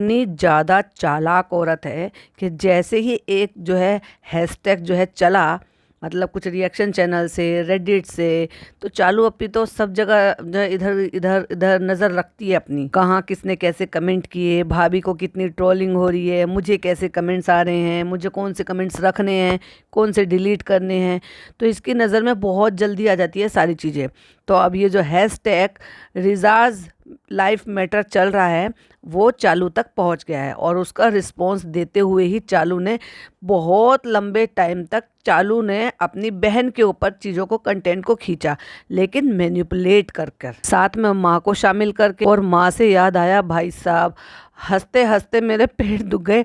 इतनी ज़्यादा चालाक औरत है कि जैसे ही एक जो है हैशटैग जो है चला, मतलब कुछ रिएक्शन चैनल से, रेडिट से, तो चालू अपनी तो सब जगह जो है इधर इधर इधर नज़र रखती है अपनी, कहाँ किसने कैसे कमेंट किए, भाभी को कितनी ट्रोलिंग हो रही है, मुझे कैसे कमेंट्स आ रहे हैं, मुझे कौन से कमेंट्स रखने हैं, कौन से डिलीट करने हैं। तो इसकी नज़र में बहुत जल्दी आ जाती है सारी चीज़ें। तो अब ये जो हैशटैग रिजाज लाइफ मैटर चल रहा है वो चालू तक पहुंच गया है, और उसका रिस्पॉन्स देते हुए ही चालू ने बहुत लंबे टाइम तक चालू ने अपनी बहन के ऊपर चीज़ों को, कंटेंट को खींचा, लेकिन मैनिपुलेट कर कर, साथ में माँ को शामिल करके। और माँ से याद आया, भाई साहब हंसते हंसते मेरे पेट दुख गए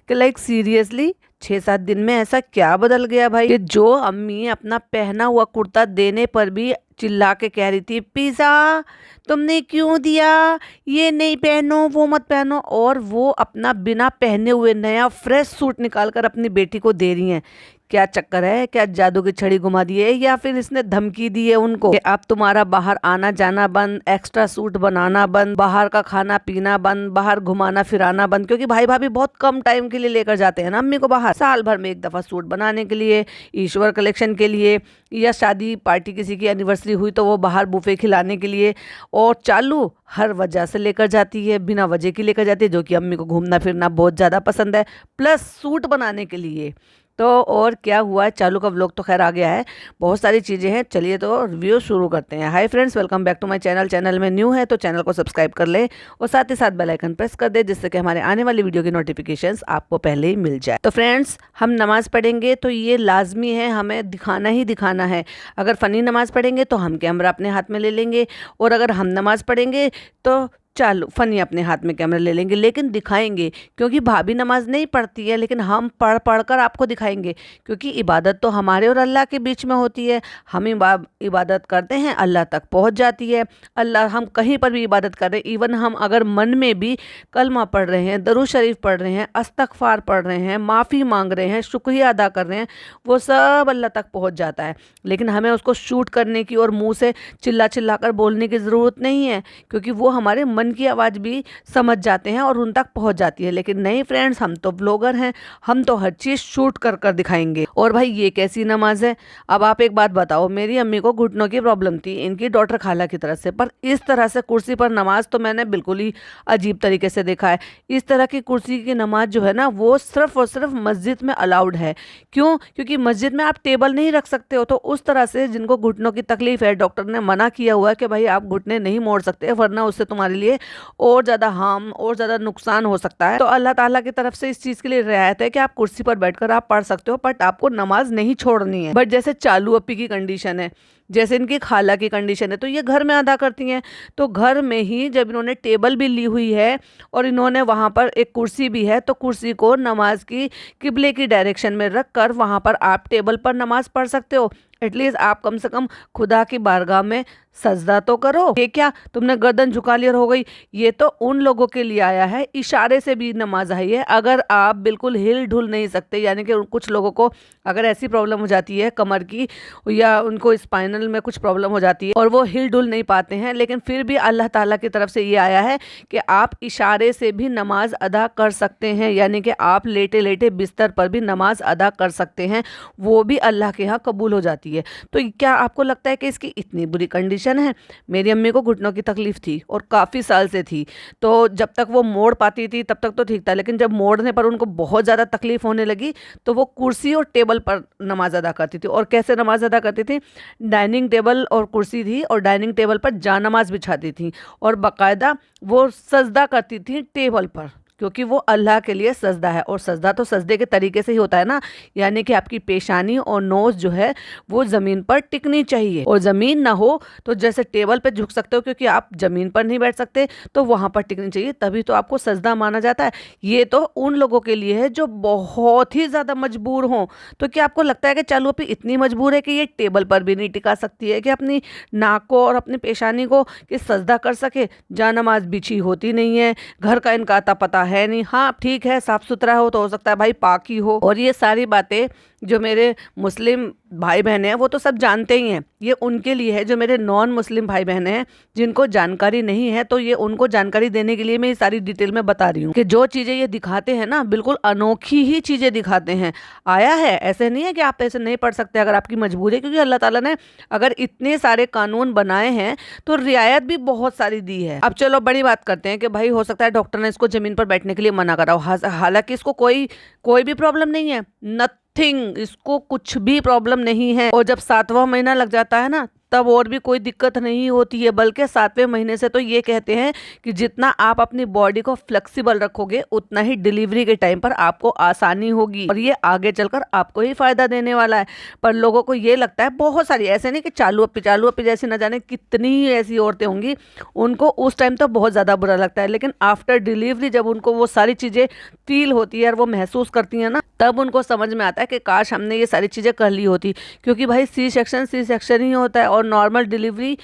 कि लाइक सीरियसली 6-7 दिन में ऐसा क्या बदल गया भाई, कि जो अम्मी अपना पहना हुआ कुर्ता देने पर भी चिल्ला के कह रही थी पिज़्ज़ा तुमने क्यों दिया, ये नहीं पहनो, वो मत पहनो, और वो अपना बिना पहने हुए नया फ्रेश सूट निकाल कर अपनी बेटी को दे रही हैं। क्या चक्कर है? क्या जादू की छड़ी घुमा दी है, या फिर इसने धमकी दी है उनको कि अब तुम्हारा बाहर आना जाना बंद, एक्स्ट्रा सूट बनाना बंद, बाहर का खाना पीना बंद, बाहर घुमाना फिराना बंद? क्योंकि भाई भाभी बहुत कम टाइम के लिए लेकर जाते हैं ना अम्मी को बाहर, साल भर में एक दफ़ा सूट बनाने के लिए, ईश्वर कलेक्शन के लिए, या शादी पार्टी किसी की एनिवर्सरी हुई तो वो बाहर बुफे खिलाने के लिए। और चालू हर वजह से लेकर जाती है, बिना वजह की लेकर जाती है, जो कि अम्मी को घूमना फिरना बहुत ज़्यादा पसंद है, प्लस सूट बनाने के लिए। तो और क्या हुआ है, चालू का व्लॉग तो खैर आ गया है, बहुत सारी चीज़ें हैं। चलिए तो रिव्यू शुरू करते हैं। Hi friends, welcome back to my channel. Channel में न्यू है तो चैनल को सब्सक्राइब कर ले, और साथ ही साथ बेल आइकन प्रेस कर दे, जिससे कि हमारे आने वाली वीडियो की नोटिफिकेशंस आपको पहले ही मिल जाए। तो फ्रेंड्स, हम नमाज़ पढ़ेंगे तो ये लाजमी है, हमें दिखाना ही दिखाना है। अगर फ़नी नमाज़ पढ़ेंगे तो हम कैमरा अपने हाथ में ले लेंगे, और अगर हम नमाज़ पढ़ेंगे तो चालू फ़नी अपने हाथ में कैमरा ले लेंगे, लेकिन दिखाएंगे। क्योंकि भाभी नमाज नहीं पढ़ती है, लेकिन हम पढ़ पढ़ कर आपको दिखाएंगे, क्योंकि इबादत तो हमारे और अल्लाह के बीच में होती है। हम इबादत करते हैं, अल्लाह तक पहुंच जाती है। अल्लाह, हम कहीं पर भी इबादत कर रहे हैं, इवन हम अगर मन में भी कलमा पढ़ रहे हैं, दरूद शरीफ पढ़ रहे हैं, अस्तगफार पढ़ रहे हैं, माफ़ी मांग रहे हैं, शुक्रिया अदा कर रहे हैं, वो सब अल्लाह तक पहुँच जाता है। लेकिन हमें उसको शूट करने की और मुँह से चिल्ला चिल्ला कर बोलने की ज़रूरत नहीं है, क्योंकि वो हमारे मन की आवाज़ भी समझ जाते हैं और उन तक पहुंच जाती है। लेकिन नहीं फ्रेंड्स, हम तो ब्लॉगर हैं, हम तो हर चीज़ शूट कर कर दिखाएंगे। और भाई ये कैसी नमाज है? अब आप एक बात बताओ, मेरी अम्मी को घुटनों की प्रॉब्लम थी, इनकी डॉक्टर खाला की तरफ से, पर इस तरह से कुर्सी पर नमाज तो मैंने बिल्कुल ही अजीब तरीके से देखा है। इस तरह की कुर्सी की नमाज जो है ना, वो सिर्फ और सिर्फ मस्जिद में अलाउड है। क्यों? क्योंकि मस्जिद में आप टेबल नहीं रख सकते हो, तो उस तरह से जिनको घुटनों की तकलीफ है, डॉक्टर ने मना किया हुआ है कि भाई आप घुटने नहीं मोड़ सकते, वरना उससे तुम्हारे लिए और ज़्यादा हार्म और ज़्यादा नुकसान हो सकता है। तो अल्लाह ताला की तरफ से इस चीज़ के लिए रियायत है कि आप कुर्सी पर बैठकर आप पढ़ सकते हो, बट आपको नमाज नहीं छोड़नी है। बट जैसे चालू अपी की कंडीशन है, जैसे इनकी खाला की कंडीशन है, तो ये घर में अदा करती हैं। तो घर में ही जब इन्होंने टेबल भी ली हुई है और इन्होंने वहाँ पर एक कुर्सी भी है, तो कुर्सी को नमाज की किबले की डायरेक्शन में रख कर वहाँ पर आप टेबल पर नमाज पढ़ सकते हो। एटलीस्ट आप कम से कम खुदा की बारगाह में सजदा तो करो। ये क्या तुमने गर्दन झुका ली और हो गई? ये तो उन लोगों के लिए आया है, इशारे से भी नमाज आई है। अगर आप बिल्कुल हिल ढुल नहीं सकते, यानी कि कुछ लोगों को अगर ऐसी प्रॉब्लम हो जाती है कमर की, या उनको स्पाइनल में कुछ प्रॉब्लम हो जाती है और वो हिल डुल नहीं पाते हैं, लेकिन फिर भी अल्लाह ताला की तरफ से ये आया है कि आप इशारे से भी नमाज अदा कर सकते हैं, यानी कि आप लेटे लेटे बिस्तर पर भी नमाज अदा कर सकते हैं, वो भी अल्लाह के यहाँ कबूल हो जाती है। तो क्या आपको लगता है कि इसकी इतनी बुरी कंडीशन है? मेरी अम्मी को घुटनों की तकलीफ थी और काफ़ी साल से थी, तो जब तक वो मोड़ पाती थी तब तक तो ठीक था, लेकिन जब मोड़ने पर उनको बहुत ज़्यादा तकलीफ होने लगी तो वो कुर्सी और टेबल पर नमाज अदा करती थी। और कैसे नमाज अदा करती थी? डाइनिंग टेबल और कुर्सी थी, और डाइनिंग टेबल पर जानमाज बिछाती थी, और बाकायदा वो सजदा करती थी टेबल पर, क्योंकि वो अल्लाह के लिए सजदा है। और सजदा तो सजदे के तरीके से ही होता है ना, यानी कि आपकी पेशानी और नोज जो है वो ज़मीन पर टिकनी चाहिए, और ज़मीन ना हो तो जैसे टेबल पे झुक सकते हो, क्योंकि आप ज़मीन पर नहीं बैठ सकते, तो वहाँ पर टिकनी चाहिए, तभी तो आपको सजदा माना जाता है। ये तो उन लोगों के लिए है जो बहुत ही ज़्यादा मजबूर हों। तो क्या आपको लगता है कि चालू अपनी इतनी मजबूर है कि ये टेबल पर भी नहीं टिका सकती है कि अपनी नाक को और अपनी पेशानी को कि सजदा कर सके? जानमाज बिछी होती नहीं है, घर का इनका आता पता है नहीं। हाँ ठीक है, साफ सुथरा हो तो सकता है भाई पाक ही हो। और ये सारी बातें जो मेरे मुस्लिम भाई बहन हैं वो तो सब जानते ही हैं, ये उनके लिए है। जो मेरे नॉन मुस्लिम भाई बहन हैं जिनको जानकारी नहीं है, तो ये उनको जानकारी देने के लिए मैं ये सारी डिटेल में बता रही हूँ कि जो चीज़ें ये दिखाते हैं ना, बिल्कुल अनोखी ही चीज़ें दिखाते हैं। आया है, ऐसे नहीं है कि आप ऐसे नहीं पढ़ सकते अगर आपकी मजबूरी है, क्योंकि अल्लाह ताला ने अगर इतने सारे कानून बनाए हैं तो रियायत भी बहुत सारी दी है। अब चलो बड़ी बात करते हैं कि भाई हो सकता है डॉक्टर ने इसको जमीन पर बैठने के लिए मना करा हो, हालांकि इसको कोई भी प्रॉब्लम नहीं है, नथिंग, इसको कुछ भी प्रॉब्लम नहीं है। और जब 7वां महीना लग जाता है ना, तब और भी कोई दिक्कत नहीं होती है, बल्कि 7वें महीने से तो ये कहते हैं कि जितना आप अपनी बॉडी को फ्लेक्सिबल रखोगे उतना ही डिलीवरी के टाइम पर आपको आसानी होगी, और ये आगे चलकर आपको ही फायदा देने वाला है। पर लोगों को ये लगता है, बहुत सारी, ऐसे नहीं कि चालू अप्पी जैसी न जाने कितनी ऐसी औरतें होंगी, उनको उस टाइम तो बहुत ज़्यादा बुरा लगता है, लेकिन आफ्टर डिलीवरी जब उनको वो सारी चीज़ें फील होती है और वो महसूस करती हैं ना, तब उनको समझ में आता है कि काश हमने ये सारी चीज़ें कर ली होती। क्योंकि भाई सी सेक्शन ही होता है और नॉर्मल डिलीवरी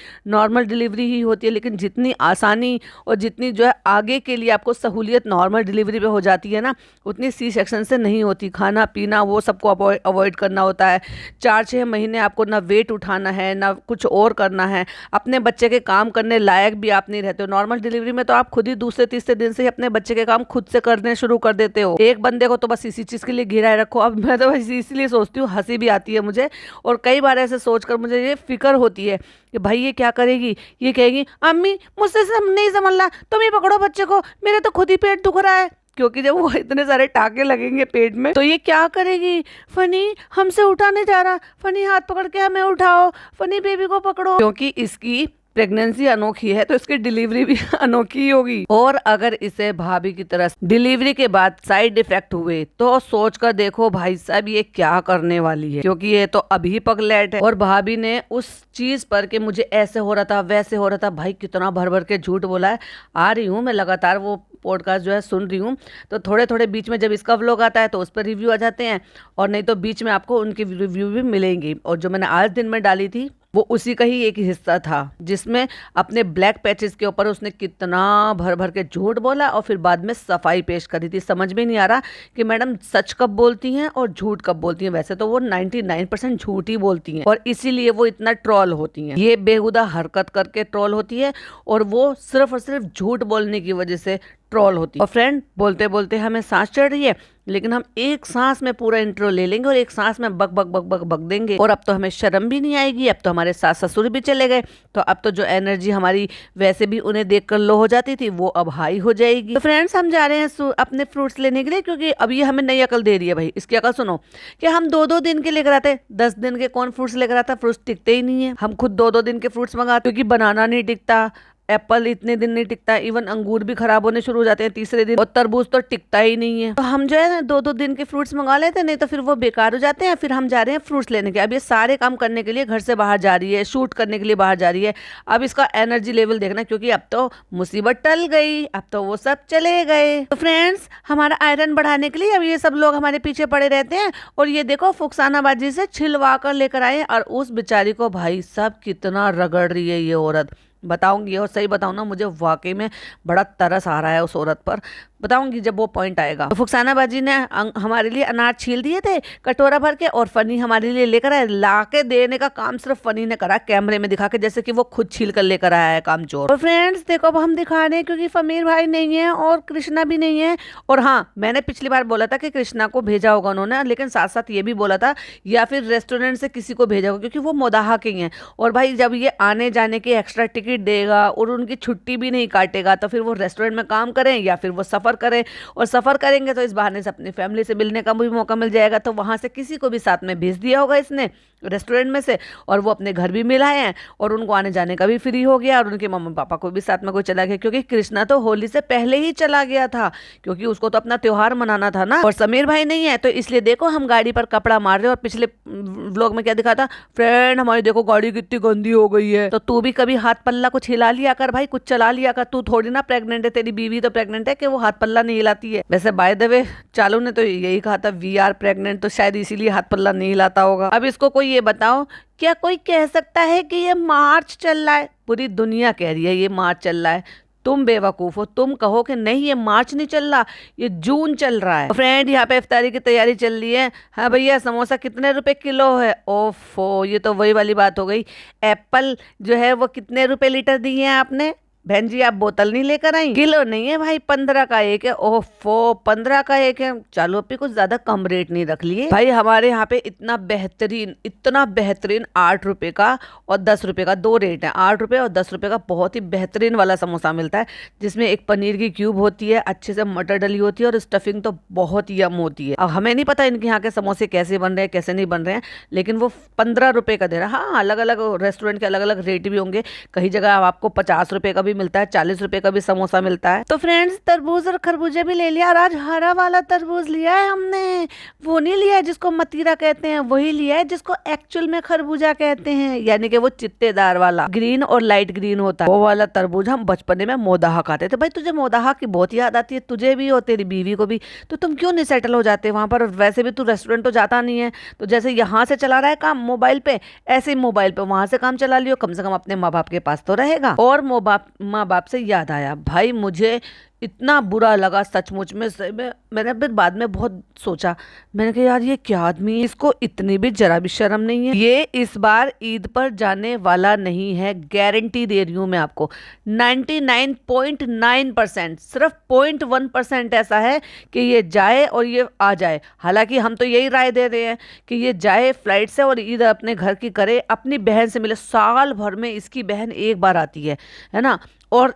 ही होती है, लेकिन जितनी आसानी और जितनी जो है आगे के लिए आपको सहूलियत नॉर्मल डिलीवरी पे हो जाती है ना, उतनी सी सेक्शन से नहीं होती। खाना पीना वो सबको अवॉइड करना होता है। 4-6 महीने आपको ना वेट उठाना है, ना कुछ और करना है, अपने बच्चे के काम करने लायक भी आप नहीं रहते हो। नॉर्मल डिलीवरी में तो आप खुद ही दूसरे तीसरे दिन से ही अपने बच्चे के काम खुद से करने शुरू कर देते हो। एक बंदे को तो बस इसी चीज़ के लिए घिराए रखो। अब मैं तो बस इसलिए सोचती हूँ, हंसी भी आती है मुझे, और कई बार ऐसे सोचकर मुझे ये फिक्र होती है कि भाई ये क्या करेगी, ये कहेगी अम्मी मुझसे नहीं संभल रहा, तुम ही पकड़ो बच्चे को, मेरे तो खुद ही पेट दुख रहा है। क्योंकि जब वो इतने सारे टाके लगेंगे पेट में तो ये क्या करेगी, फनी हमसे उठा नहीं जा रहा, फनी हाथ पकड़ के हमें उठाओ, फनी बेबी को पकड़ो। क्योंकि इसकी प्रेगनेंसी अनोखी है तो इसकी डिलीवरी भी अनोखी ही होगी। और अगर इसे भाभी की तरह डिलीवरी के बाद साइड इफेक्ट हुए तो सोच कर देखो भाई साहब ये क्या करने वाली है, क्योंकि ये तो अभी पगलेट है। और भाभी ने उस चीज पर कि मुझे ऐसे हो रहा था वैसे हो रहा था, भाई कितना भर भर के झूठ बोला है। आ रही हूँ मैं लगातार वो पॉडकास्ट जो है सुन रही हूँ, तो थोड़े थोड़े बीच में जब इसका व्लॉग आता है तो उस पर रिव्यू आ जाते हैं, और नहीं तो बीच में आपको उनकी रिव्यू भी मिलेंगी। और जो मैंने आज दिन में डाली थी वो उसी का ही एक हिस्सा था, जिसमें अपने ब्लैक पैचेस के ऊपर उसने कितना भर भर के झूठ बोला और फिर बाद में सफाई पेश करी थी। समझ में नहीं आ रहा कि मैडम सच कब बोलती हैं और झूठ कब बोलती हैं। वैसे तो वो 99% झूठ ही बोलती हैं और इसीलिए वो इतना ट्रोल होती हैं। ये बेहुदा हरकत करके ट्रोल होती है और वो सिर्फ और सिर्फ झूठ बोलने की वजह से ट्रोल होती है। और फ्रेंड, बोलते बोलते हमें सांस चढ़ रही है, लेकिन हम एक सांस में पूरा इंट्रो ले लेंगे और एक सांस में बक बक बक बक बक देंगे। और अब तो हमें शर्म भी नहीं आएगी, अब तो हमारे सास ससुर भी चले गए, तो अब तो जो एनर्जी हमारी वैसे भी उन्हें देखकर लो हो जाती थी वो अब हाई हो जाएगी। तो फ्रेंड्स, हम जा रहे हैं अपने फ्रूट्स लेने के लिए, क्योंकि अब ये हमें नई अकल दे रही है। भाई इसकी अकल सुनो कि हम 2-2 दिन के लेकर आते, 10 दिन के कौन फ्रूट्स लेकर आता, फ्रूट्स टिकते ही नहीं है। हम खुद 2-2 दिन के फ्रूट्स मंगाते, क्योंकि बनाना नहीं टिकता, एप्पल इतने दिन नहीं टिकता, इवन अंगूर भी खराब होने शुरू हो जाते हैं तीसरे दिन, और तरबूज तो टिकता ही नहीं है। तो हम जो है 2-2 दिन के फ्रूट्स मंगा लेते हैं, नहीं तो फिर वो बेकार हो जाते हैं। फिर हम जा रहे हैं फ्रूट्स लेने के। अब ये सारे काम करने के लिए घर से बाहर जा रही है, शूट करने के लिए बाहर जा रही है। अब इसका एनर्जी लेवल देखना, क्योंकि अब तो मुसीबत टल गई, अब तो वो सब चले गए। तो फ्रेंड्स, हमारा आयरन बढ़ाने के लिए अब ये सब लोग हमारे पीछे पड़े रहते हैं, और ये देखो फुकसानाबाजी से छिलवा कर लेकर आए, और उस बेचारी को भाई साहब कितना रगड़ रही है ये औरत। बताऊंगी, और सही बताऊं ना, मुझे वाकई में बड़ा तरस आ रहा है उस औरत पर। बताऊंगी जब वो पॉइंट आएगा। तो फुकसाना बाजी ने हमारे लिए अनार छील दिए थे कटोरा भर के, और फनी हमारे लिए लेकर आए। ला के देने का काम सिर्फ फनी ने करा, कैमरे में दिखा के, जैसे कि वो खुद छील कर लेकर आया है काम चोर। और फ्रेंड्स देखो, अब हम दिखा रहे हैं, क्योंकि फमीर भाई नहीं है और कृष्णा भी नहीं है। और हाँ, मैंने पिछली बार बोला था कि कृष्णा को भेजा होगा उन्होंने, लेकिन साथ साथ ये भी बोला था या फिर रेस्टोरेंट से किसी को भेजा होगा, क्योंकि वो मोदाहा के हैं। और भाई जब ये आने जाने की एक्स्ट्रा टिकट देगा और उनकी छुट्टी भी नहीं काटेगा, तो फिर वो रेस्टोरेंट में काम करें या फिर वो सफर करें। और सफर करेंगे तो इस बहाने से अपनी फैमिली से मिलने का भी मौका मिल जाएगा। तो वहां से किसी को भी साथ में भेज दिया होगा इसने रेस्टोरेंट में से, और वो अपने घर भी मिलाए हैं, और उनको आने जाने का भी फ्री हो गया, और उनके मम्मी पापा को भी साथ में कोई चला गया। क्योंकि कृष्णा तो होली से पहले ही चला गया था, क्योंकि उसको तो अपना त्योहार मनाना था ना। और समीर भाई नहीं है, तो इसलिए देखो हम गाड़ी पर कपड़ा मार रहे हैं। और पिछले व्लॉग में क्या दिखा था, फ्रेंड हमारी देखो गाड़ी कितनी गंदी हो गई है। तो तू भी कभी हाथ पल्ला कुछ हिला लिया कर भाई, कुछ चला लिया कर। तू थोड़ी ना प्रेग्नेंट है, तेरी बीवी तो प्रेग्नेंट है कि वो हाथ पल्ला नहीं हिलाती है। वैसे बाय द वे चालू ने तो यही कहा था वी आर प्रेग्नेंट, तो शायद इसीलिए हाथ पल्ला नहीं हिलाता होगा। अब इसको कोई ये बताओ, क्या कोई कह सकता है कि ये मार्च चल रहा है? पूरी दुनिया कह रही है ये मार्च चल रहा है, तुम बेवकूफ हो, तुम कहो कि नहीं ये मार्च नहीं चल रहा, ये जून चल रहा है। फ्रेंड यहाँ पे इफ्तारी की तैयारी चल रही है। हाँ भैया समोसा कितने रुपए किलो है? ओफो, ये तो वही वाली बात हो गई। एप्पल जो है वो कितने रुपए लीटर दिए हैं आपने? बहन जी आप बोतल नहीं लेकर आई? किलो नहीं है भाई, 15 का एक है। ओफो, 15 का एक है। चलो अपनी कुछ ज्यादा कम रेट नहीं रख लिए भाई। हमारे यहाँ पे इतना बेहतरीन 8 रुपए का और 10 रुपए का 2 रेट है। 8 रुपए और 10 रुपए का बहुत ही बेहतरीन वाला समोसा मिलता है, जिसमें एक पनीर की क्यूब होती है, अच्छे से मटर डली होती है और स्टफिंग तो बहुत ही यम होती है। अब हमें नहीं पता इनके यहाँ के समोसे कैसे बन रहे हैं कैसे नहीं बन रहे हैं, लेकिन वो 15 रुपए का दे रहा है। हाँ, अलग अलग रेस्टोरेंट के अलग अलग रेट भी होंगे। कहीं जगह आपको 50 रुपए का भी मिलता है, 40 रुपए का भी समोसा मिलता है। तो फ्रेंड्स तरबूज और खरबूजे भी ले लिया, और आज हरा वाला तरबूज लिया है हमने। वो नहीं लिया है जिसको मतीरा कहते हैं, वही लिया है जिसको एक्चुअल में खरबूजा कहते हैं, यानी कि वो चित्तेदार वाला, ग्रीन और लाइट ग्रीन होता है वो वाला तरबूज। हम बचपने में मोदाहा खाते थे। भाई तुझे मोदाहा की बहुत याद आती है, तुझे भी और तेरी बीवी को भी, तो तुम क्यों नहीं सेटल हो जाते वहां पर? वैसे भी तू रेस्टोरेंट तो जाता नहीं है, तो जैसे यहाँ से चला रहा है काम मोबाइल पे, ऐसे ही मोबाइल पे वहां से काम चला लियो। कम से कम अपने माँ बाप के पास तो रहेगा। और माँ बाप से याद आया भाई, मुझे इतना बुरा लगा सचमुच में से। मैंने फिर बाद में बहुत सोचा, मैंने कहा यार ये क्या आदमी है, इसको इतनी भी जरा भी शर्म नहीं है। ये इस बार ईद पर जाने वाला नहीं है, गारंटी दे रही हूँ मैं आपको। 99.9%, सिर्फ 0.1% ऐसा है कि ये जाए और ये आ जाए। हालांकि हम तो यही राय दे रहे हैं कि ये जाए फ्लाइट से और ईद अपने घर की करे, अपनी बहन से मिले। साल भर में इसकी बहन एक बार आती है ना। और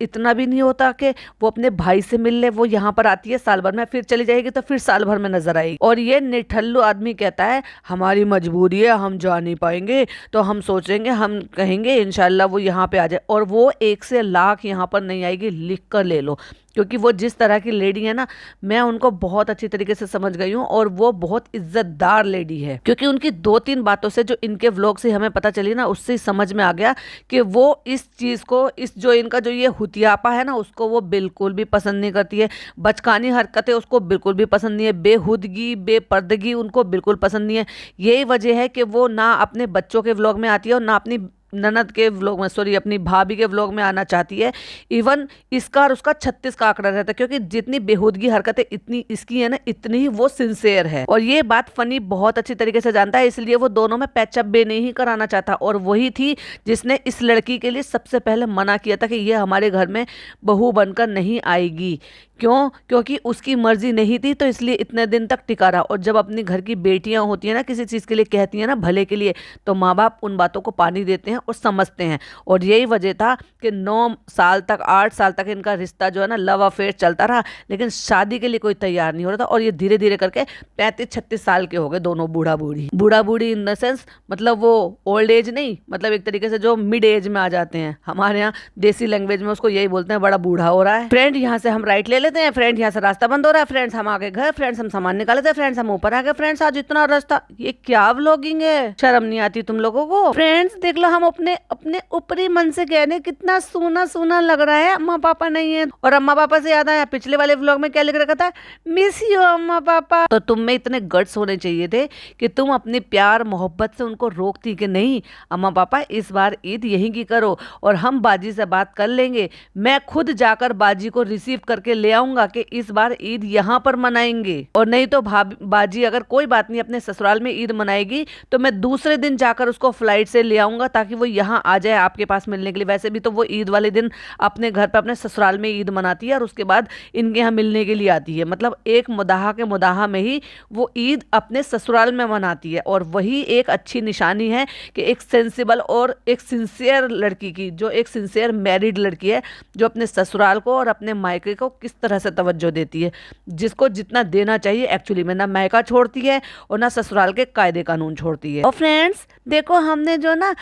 इतना भी नहीं होता कि वो अपने भाई से मिल ले। वो यहाँ पर आती है साल भर में, फिर चली जाएगी तो फिर साल भर में नजर आएगी। और ये निठल्लू आदमी कहता है हमारी मजबूरी है, हम जा नहीं पाएंगे, तो हम सोचेंगे, हम कहेंगे इंशाल्लाह वो यहाँ पे आ जाए। और वो 1 से लाख यहाँ पर नहीं आएगी, लिख कर ले लो। क्योंकि वो जिस तरह की लेडी है ना, मैं उनको बहुत अच्छी तरीके से समझ गई हूँ, और वो बहुत इज्जतदार लेडी है। क्योंकि उनकी 2-3 बातों से, जो इनके व्लॉग से हमें पता चली ना, उससे समझ में आ गया कि वो इस चीज़ को, इस जो इनका जो ये हुतियापा है ना, उसको वो बिल्कुल भी पसंद नहीं करती है। बचकानी हरकतें उसको बिल्कुल भी पसंद नहीं है। बेहुदगी बेपर्दगी उनको बिल्कुल पसंद नहीं है। यही वजह है कि वो ना अपने बच्चों के व्लॉग में आती है और ना अपनी ननद के व्लॉग में, सॉरी अपनी भाभी के व्लॉग में आना चाहती है। इवन इसका और उसका 36 का आंकड़ा रहता है, क्योंकि जितनी बेहूदगी हरकतें इतनी इसकी है ना, इतनी ही वो सिंसियर है। और ये बात फनी बहुत अच्छी तरीके से जानता है, इसलिए वो दोनों में पैचअप भी नहीं कराना चाहता। और वही थी जिसने इस लड़की के लिए सबसे पहले मना किया था कि ये हमारे घर में बहू बनकर नहीं आएगी। क्यों? क्योंकि उसकी मर्जी नहीं थी, तो इसलिए इतने दिन तक टिका रहा। और जब अपनी घर की बेटियां होती है ना, किसी चीज़ के लिए कहती हैं ना, भले के लिए, तो माँ बाप उन बातों को पानी देते हैं और समझते हैं। और यही वजह था कि 9 साल तक 8 साल तक इनका रिश्ता जो है ना, लव अफेयर चलता रहा, लेकिन शादी के लिए कोई तैयार नहीं हो रहा था। और ये धीरे धीरे करके 35-36 साल के हो गए दोनों, बूढ़ा बूढ़ी इन द सेंस, मतलब वो ओल्ड एज नहीं, मतलब एक तरीके से जो मिड एज में आ जाते हैं। हमारे यहाँ देसी लैंग्वेज में उसको यही बोलते हैं, बड़ा बूढ़ा हो रहा है। फ्रेंड यहाँ से हम राइट ले लेते हैं, फ्रेंड यहाँ से रास्ता बंद हो रहा है, फ्रेंड्स हम आगे घर, फ्रेंड्स हम सामान निकाले थे, फ्रेंड्स हम ऊपर आ गए। फ्रेंड्स आज इतना रास्ता, ये क्या व्लॉगिंग है, शर्म नहीं आती तुम लोगों को? फ्रेंड्स देख लो, हम अपने ऊपरी मन से कह रहे, कितना सूना सूना लग रहा है, अम्मा पापा नहीं है। और अम्मा पापा से याद आया, पिछले वाले व्लॉग में क्या लिख रखा था, मिस यू अम्मा पापा। तो तुम में इतने गट्स होने चाहिए थे कि तुम अपने प्यार मोहब्बत से उनको रोकती कि नहीं अम्मा पापा इस बार ईद यहीं की करो, और हम बाजी से बात कर लेंगे। मैं खुद जाकर बाजी को रिसीव करके ले आऊंगा कि इस बार ईद यहाँ पर मनाएंगे। और नहीं तो बाजी अगर कोई बात नहीं अपने ससुराल में ईद मनाएगी, तो मैं दूसरे दिन जाकर उसको फ्लाइट से ले आऊंगा, ताकि वो यहाँ आ जाए आपके पास मिलने के लिए। वैसे भी तो वो ईद वाले दिन अपने घर पे अपने ससुराल में ईद मनाती है, और उसके बाद इनके यहाँ मिलने के लिए आती है। मतलब एक मुदाहा के मुदाहा में ही वो ईद अपने ससुराल में मनाती है। और वही एक अच्छी निशानी है कि एक सेंसिबल और एक सिंसियर लड़की की, जो एक सिंसियर मैरिड लड़की है, जो अपने ससुराल को और अपने मायके को किस तरह से तवज्जो देती है, जिसको जितना देना चाहिए एक्चुअली में ना मायका छोड़ती है और ना ससुराल के कायदे कानून छोड़ती है। और फ्रेंड्स देखो, हमने जो ना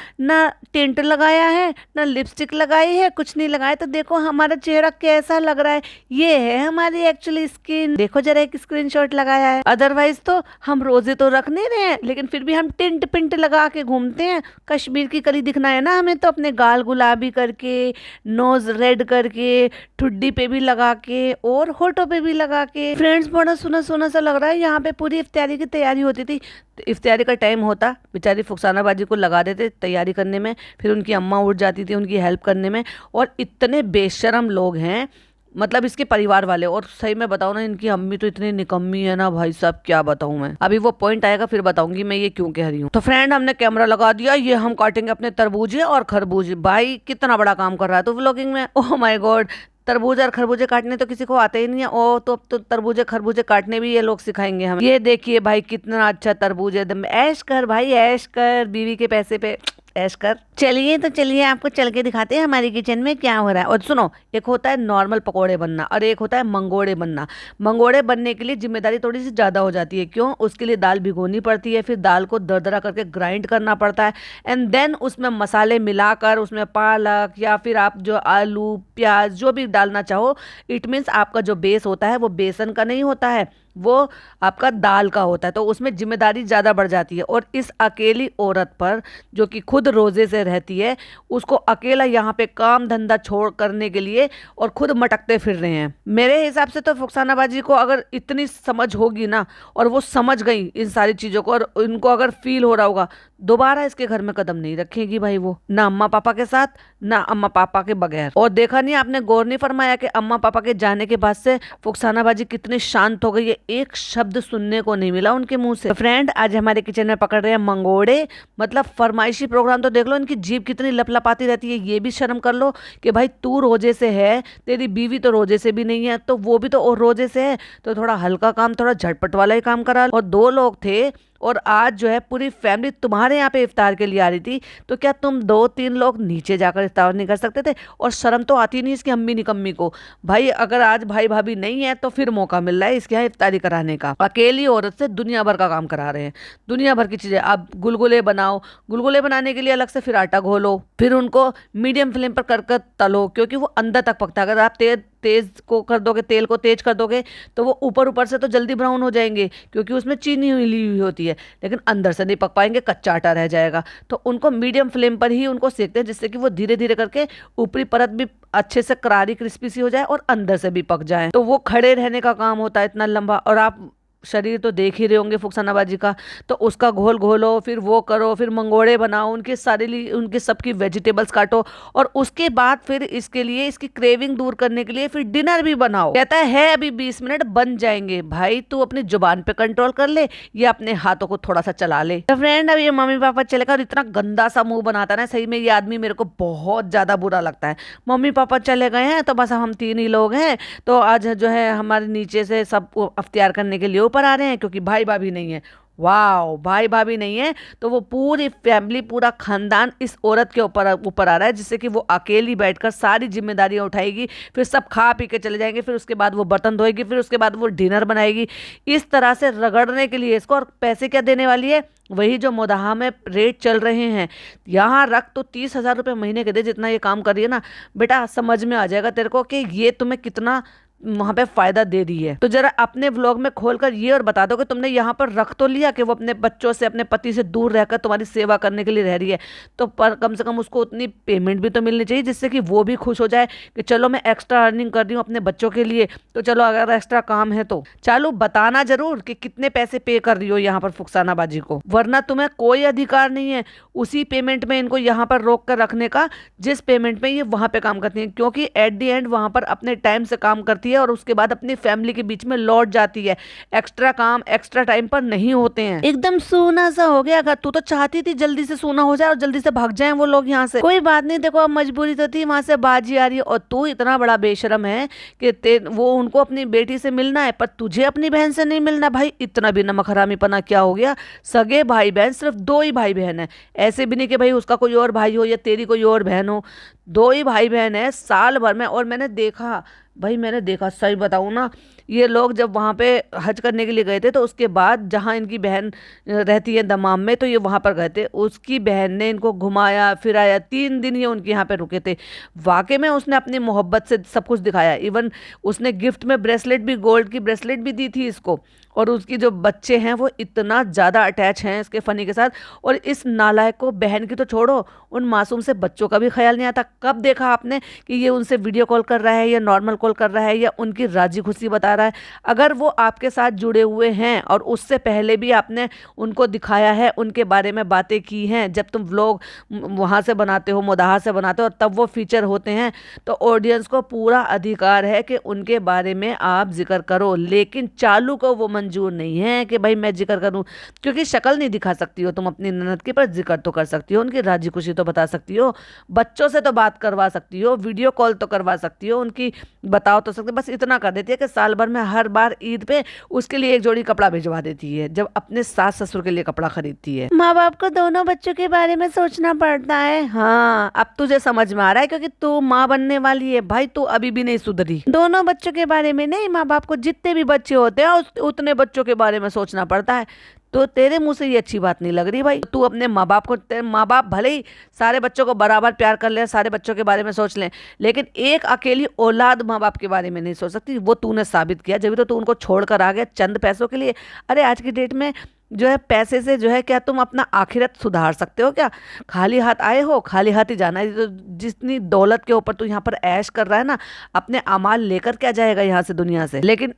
टिंट लगाया है, ना लिपस्टिक लगाई है, कुछ नहीं लगाया, तो देखो हमारा चेहरा कैसा लग रहा है। ये है हमारी एक्चुअली स्किन। देखो जरा एक स्क्रीनशॉट लगाया है। अदरवाइज तो हम रोजे तो रख नहीं रहे हैं, लेकिन फिर भी हम टिंट पिंट लगा के घूमते हैं। कश्मीर की कली दिखना है ना हमें, तो अपने गाल गुलाबी करके, नोज रेड करके, ठुड्डी पे भी लगा के, के और होठों पे भी लगा के। फ्रेंड्स, बड़ा सुना सुना सा लग रहा है। यहाँ पे पूरी इफ्तारी की तैयारी होती थी। इफ्तारी का टाइम होता, बेचारी फुकसाना बाजी को लगा देते तैयारी करने में, फिर उनकी अम्मा उठ जाती थी उनकी हेल्प करने में। और इतने बेशरम लोग हैं, मतलब इसके परिवार वाले। और सही में बताऊं ना, इनकी अम्मी तो इतनी निकम्मी है ना भाई साहब, क्या बताऊं मैं। अभी वो पॉइंट आएगा फिर बताऊंगी मैं ये क्यों कह रही हूँ। तो फ्रेंड, हमने कैमरा लगा दिया, ये हम काटेंगे अपने तरबूजे और खरबूजे। भाई कितना बड़ा काम कर रहा है तू व्लॉगिंग में, ओह माय गॉड। तरबूज और खरबूजे काटने तो किसी को आते ही नहीं है। ओ तो अब तो तरबूजे खरबूजे काटने भी ये लोग सिखाएंगे हमें। ये देखिए भाई कितना अच्छा तरबूज है, एकदम ऐश कर भाई, ऐश कर, बीवी के पैसे पे ऐश कर। चलिए तो चलिए आपको चल के दिखाते हैं हमारी किचन में क्या हो रहा है। और सुनो, एक होता है नॉर्मल पकोड़े बनना और एक होता है मंगोड़े बनना। मंगोड़े बनने के लिए जिम्मेदारी थोड़ी सी ज़्यादा हो जाती है। क्यों? उसके लिए दाल भिगोनी पड़ती है, फिर दाल को दरदरा करके ग्राइंड करना पड़ता है, एंड देन उसमें मसाले मिलाकर उसमें पालक या फिर आप जो आलू प्याज जो भी डालना चाहो। इट मीन्स आपका जो बेस होता है वो बेसन का नहीं होता है, वो आपका दाल का होता है। तो उसमें जिम्मेदारी ज़्यादा बढ़ जाती है। और इस अकेली औरत पर जो कि खुद रोज़े से रहती है, उसको अकेला यहाँ पे काम धंधा छोड़ करने के लिए और खुद मटकते फिर रहे हैं। मेरे हिसाब से तो फुकसाना बाजी को अगर इतनी समझ होगी ना, और वो समझ गई इन सारी चीज़ों को, और इनको अगर फील हो रहा होगा, दोबारा इसके घर में कदम नहीं रखेगी भाई वो, ना अम्मा पापा के साथ ना अम्मा पापा के बगैर। और देखा नहीं आपने, गौर नहीं फरमाया कि अम्मा पापा के जाने के बाद से फुकसाना बाजी कितनी शांत हो गई है, एक शब्द सुनने को नहीं मिला उनके मुंह से। तो फ्रेंड, आज हमारे किचन में पकड़ रहे हैं मंगोड़े, मतलब फरमाइशी प्रोग्राम। तो देख लो इनकी जीभ कितनी लपलपाती रहती है, ये भी शर्म कर लो कि भाई तू रोजे से है, तेरी बीवी तो रोजे से भी नहीं है, तो वो भी तो और रोजे से है, तो थोड़ा हल्का काम, थोड़ा झटपट वाला ही काम करा। और 2 लोग थे और आज जो है पूरी फैमिली तुम्हारे यहाँ पे इफ्तार के लिए आ रही थी, तो क्या तुम 2-3 लोग नीचे जाकर इफ्तार नहीं कर सकते थे? और शर्म तो आती नहीं इसकी अम्मी निकम्मी को। भाई अगर आज भाई भाभी नहीं है तो फिर मौका मिल रहा है इसके यहाँ इफ्तारी कराने का। अकेली औरत से दुनिया भर का काम करा रहे हैं, दुनिया भर की चीजें। अब गुलगुले बनाओ, गुलगुले बनाने के लिए अलग से फिर आटा घोलो, फिर उनको मीडियम फ्लेम पर कर तलो, क्योंकि वो अंदर तक पकता है। अगर आप तेज को कर दोगे, तेल को तेज कर दोगे, तो वो ऊपर ऊपर से तो जल्दी ब्राउन हो जाएंगे क्योंकि उसमें चीनी हुई हुई होती है, लेकिन अंदर से नहीं पक पाएंगे, कच्चा आटा रह जाएगा। तो उनको मीडियम फ्लेम पर ही उनको सेकते हैं, जिससे कि वो धीरे धीरे करके ऊपरी परत भी अच्छे से करारी क्रिस्पी सी हो जाए और अंदर से भी पक जाए। तो वो खड़े रहने का काम होता है इतना लंबा। और आप शरीर तो देख ही रहे होंगे फुकसाना बाजी का, तो उसका घोल घोलो, फिर वो करो, फिर मंगोड़े बनाओ, उनके सबकी वेजिटेबल्स काटो, और उसके बाद फिर इसके लिए, इसकी क्रेविंग दूर करने के लिए फिर डिनर भी बनाओ। कहता है अभी 20 मिनट बन जाएंगे। भाई तू अपनी जुबान पे कंट्रोल कर ले या अपने हाथों को थोड़ा सा चला ले। तो फ्रेंड, अब ये मम्मी पापा चले गए और इतना गंदा सा मुंह बनाता है ना, सही में ये आदमी मेरे को बहुत ज्यादा बुरा लगता है। मम्मी पापा चले गए हैं तो बस हम 3 ही लोग हैं, तो आज जो है हमारे नीचे से सब अफ्तियार करने के लिए ऊपर आ रहे हैं, क्योंकि भाई भाभी नहीं है। वाह, भाई भाभी नहीं है तो वो पूरी फैमिली, पूरा खानदान इस औरत के ऊपर आ रहा है, जिससे कि वो अकेली बैठकर सारी जिम्मेदारियां उठाएगी, फिर सब खा पी के चले जाएंगे, फिर उसके बाद वो बर्तन धोएगी, फिर उसके बाद वो डिनर बनाएगी। इस तरह से रगड़ने के लिए इसको। और पैसे क्या देने वाली है? वही जो मोदाहा में रेट चल रहे हैं, यहाँ रख तो 30,000 रुपये महीने के दे, जितना ये काम कर रही है ना बेटा, समझ में आ जाएगा तेरे को कि ये तुम्हें कितना वहां पे फायदा दे रही है। तो जरा अपने व्लॉग में खोलकर ये और बता दो कि तुमने यहाँ पर रख तो लिया कि वो अपने बच्चों से, अपने पति से दूर रहकर तुम्हारी सेवा करने के लिए रह रही है, तो पर कम से कम उसको उतनी पेमेंट भी तो मिलनी चाहिए जिससे कि वो भी खुश हो जाए कि चलो मैं एक्स्ट्रा अर्निंग कर रही हूँ अपने बच्चों के लिए, तो चलो अगर एक्स्ट्रा काम है तो चालू बताना जरूर कि कितने पैसे पे कर रही हो यहाँ पर फुकसाना बाजी को, वरना तुम्हें कोई अधिकार नहीं है उसी पेमेंट में इनको यहाँ पर रोक कर रखने का जिस पेमेंट में ये वहां पे काम करती है। क्योंकि एट दी एंड वहां पर अपने टाइम से काम करती है और उसके बाद अपनी फैमिली के बीच में लौट जाती है। एक्स्ट्रा काम एक्स्ट्रा टाइम पर नहीं होते हैं। एकदम सूना सा हो गया घर। तू तो चाहती थी जल्दी से सूना हो जाए और जल्दी से भाग जाएं वो लोग यहाँ से। कोई बात नहीं, देखो अब मजबूरी तो थी, वहां से बाजी आ रही है और तू इतना बड़ा बेशरम है कि वो उनको अपनी बेटी से मिलना है पर तुझे अपनी बहन से नहीं मिलना। भाई इतना भी नमक हरामीपना क्या हो गया? सगे भाई बहन सिर्फ 2 ही भाई बहन है, ऐसे भी नहीं कि भाई उसका कोई और भाई हो या तेरी कोई और बहन हो। 2 ही भाई बहन है साल भर में। और मैंने देखा, भाई मैंने देखा, सही बताऊं ना, ये लोग जब वहाँ पे हज करने के लिए गए थे तो उसके बाद जहाँ इनकी बहन रहती है दमाम में, तो ये वहाँ पर गए थे। उसकी बहन ने इनको घुमाया फिराया, 3 दिन ये उनके यहाँ पे रुके थे। वाकई में उसने अपनी मोहब्बत से सब कुछ दिखाया। इवन उसने गिफ्ट में ब्रेसलेट भी, गोल्ड की ब्रेसलेट भी दी थी इसको। और उसकी जो बच्चे हैं वो इतना ज़्यादा अटैच हैं इसके फ़नी के साथ। और इस नालायक को बहन की तो छोड़ो, उन मासूम से बच्चों का भी ख्याल नहीं आता। कब देखा आपने कि ये उनसे वीडियो कॉल कर रहा है या नॉर्मल कॉल कर रहा है या उनकी राजी खुशी बता रहा है? अगर वो आपके साथ जुड़े हुए हैं और उससे पहले भी आपने उनको दिखाया है, उनके बारे में बातें की हैं, जब तुम व्लॉग वहाँ से बनाते हो, मोदाहा से बनाते हो, तब वो फीचर होते हैं, तो ऑडियंस को पूरा अधिकार है कि उनके बारे में आप जिक्र करो। लेकिन चालू को वो मंजूर नहीं है कि भाई मैं जिक्र करूं, क्योंकि शक्ल नहीं दिखा सकती हो तुम अपनी ननद की, पर जिक्र तो कर सकती हो, उनकी राजी खुशी तो बता सकती हो, बच्चों से तो बात करवा सकती हो, वीडियो कॉल तो करवा सकती हो, उनकी बताओ तो सकते। बस इतना कर देती है कि साल भर में हर बार ईद पे उसके लिए एक जोड़ी कपड़ा भिजवा देती है, जब अपने सास ससुर के लिए कपड़ा खरीदती है। माँ बाप को दोनों बच्चों के बारे में सोचना पड़ता है। हाँ, अब तुझे समझ में आ रहा है, क्योंकि तू माँ बनने वाली है भाई, तू अभी भी नहीं सुधरी। दोनों बच्चों के बारे में नहीं, माँ बाप को जितने भी बच्चे होते हैं उतने बच्चों के बारे में सोचना पड़ता है। तो तेरे मुंह से ये अच्छी बात नहीं लग रही भाई। तू अपने माँ बाप को, तेरे माँ बाप भले ही सारे बच्चों को बराबर प्यार कर ले, सारे बच्चों के बारे में सोच लें, लेकिन एक अकेली औलाद माँ बाप के बारे में नहीं सोच सकती। वो तूने साबित किया, जब भी तो तू उनको छोड़ कर आ गया चंद पैसों के लिए। अरे आज की डेट में जो है पैसे से जो है क्या तुम अपना आखिरत सुधार सकते हो क्या? खाली हाथ आए हो, खाली हाथ ही जाना है। तो जितनी दौलत के ऊपर तू यहाँ पर ऐश कर रहा है ना, अपने अमाल लेकर क्या जाएगा यहाँ से, दुनिया से। लेकिन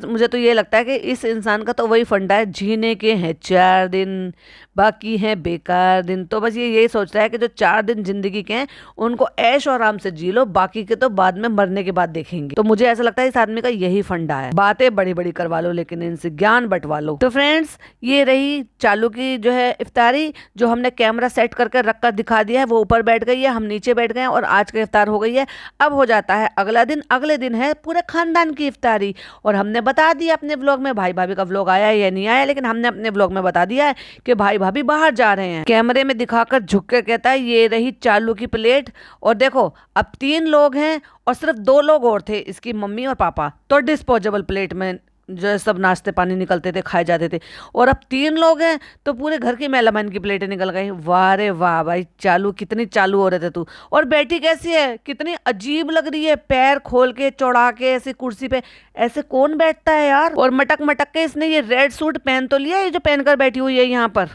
मुझे तो ये लगता है कि इस इंसान का तो वही फंडा है, जीने के हैं 4 दिन, बाकी हैं बेकार दिन। तो बस ये यही सोच रहा है कि जो 4 दिन जिंदगी के हैं उनको ऐश और आराम से जी लो, बाकी के तो बाद में मरने के बाद देखेंगे। तो मुझे ऐसा लगता है इस आदमी का यही फंडा है। बातें बड़ी बड़ी करवा लो लेकिन इनसे ज्ञान बंटवा लो। तो फ्रेंड्स, ये रही चालू की जो है इफ्तारी, जो हमने कैमरा सेट करके रख कर दिखा दिया है। वो ऊपर बैठ गई है, हम नीचे बैठ गए हैं और आज का इफ्तार हो गई है। अब हो जाता है अगला दिन, अगले दिन है पूरे खानदान की इफ्तारी। और हमने बता दिया अपने ब्लॉग में, भाई भाभी का व्लॉग आया है या नहीं आया, लेकिन हमने अपने ब्लॉग में बता दिया है कि भाई भाभी बाहर जा रहे हैं। कैमरे में दिखाकर झुक के कहता है ये रही चालू की प्लेट। और देखो अब 3 लोग हैं और सिर्फ 2 लोग और थे, इसकी मम्मी और पापा, तो डिस्पोजेबल प्लेट में जो सब नाश्ते पानी निकलते थे, खाए जाते थे। और अब 3 लोग हैं तो पूरे घर की मेहमान की प्लेटें निकल गई। वाह रे वाह भाई, चालू कितनी चालू हो रहे थे तू। और बेटी कैसी है, कितनी अजीब लग रही है, पैर खोल के चौड़ा के ऐसी कुर्सी पे, ऐसे कौन बैठता है यार। और मटक मटक के इसने ये रेड सूट पहन तो लिया, ये जो पहनकर बैठी हुई है यहाँ पर,